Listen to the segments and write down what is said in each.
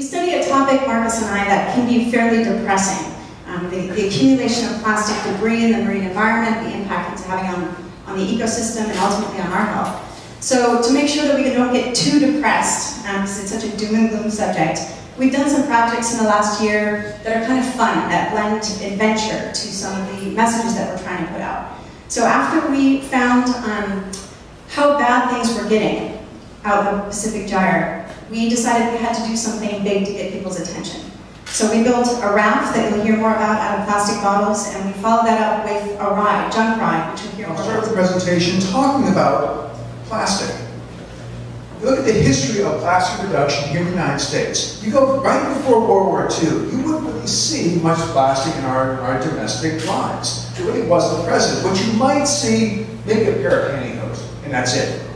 We study a topic, Marcus and I, that can be fairly depressing. The accumulation of plastic debris in the marine environment, the impact it's having on the ecosystem, and ultimately on our health. So to make sure that we don't get too depressed, because it's such a doom and gloom subject, we've done some projects in the last year that are kind of fun, that blend adventure to some of the messages that we're trying to put out. So after we found how bad things were getting out in the Pacific Gyre, we decided we had to do something big to get people's attention. So we built a raft that you'll hear more about out of plastic bottles, and we followed that up with a ride, junk ride, which you'll hear more I'll about. start the presentation talking about plastic. You look at the history of plastic production here in the United States. You go right before World War II, you wouldn't really see much plastic in our domestic lives. It really wasn't present. What you might see, maybe a pair of pantyhose, and that's it.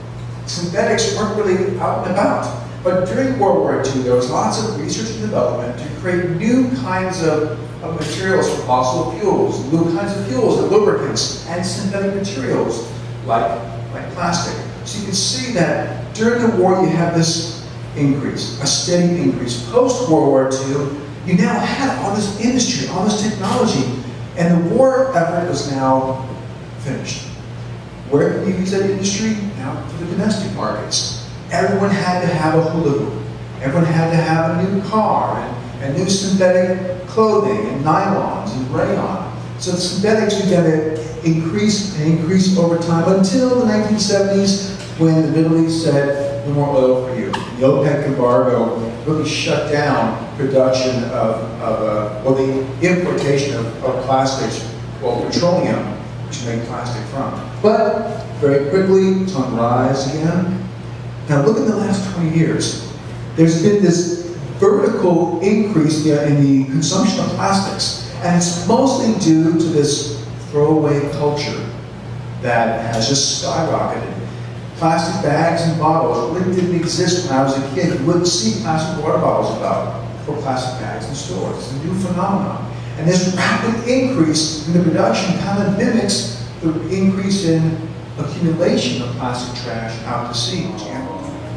Synthetics weren't really out and about. But during World War II, there was lots of research and development to create new kinds of materials for fossil fuels, new kinds of fuels and lubricants, and synthetic materials like plastic. So you can see that during the war you have this increase, a steady increase. Post-World War II, you now had all this industry, all this technology, and the war effort was now finished. Where can you use that industry? Now for the domestic markets. Everyone had to have a hula hoop. Everyone had to have a new car and new synthetic clothing and nylons and rayon. So the synthetics began to increase and increase over time until the 1970s when the Middle East said, no more oil for you. The OPEC embargo really shut down production the importation of plastics, petroleum, which you make plastic from. But very quickly, it's on the rise again. Now look at the last 20 years. There's been this vertical increase in the consumption of plastics, and it's mostly due to this throwaway culture that has just skyrocketed. Plastic bags and bottles really didn't exist when I was a kid. You wouldn't see plastic water bottles or plastic bags in stores. It's a new phenomenon. And this rapid increase in the production kind of mimics the increase in accumulation of plastic trash out to sea.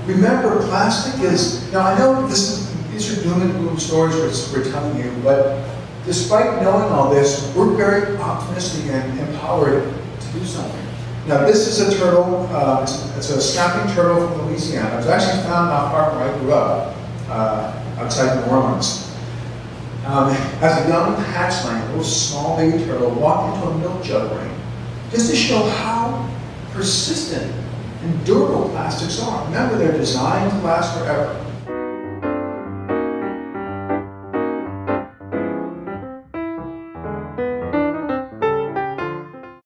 Remember, plastic is, now I know these are doom and gloom stories we're telling you, but despite knowing all this, we're very optimistic and empowered to do something. Now this is a turtle, it's a snapping turtle from Louisiana. It was actually found not far from where I grew up, outside New Orleans. As a young hatchling, a little small baby turtle walked into a milk jug ring, just to show how persistent and durable plastics are. Remember, they're designed to last forever.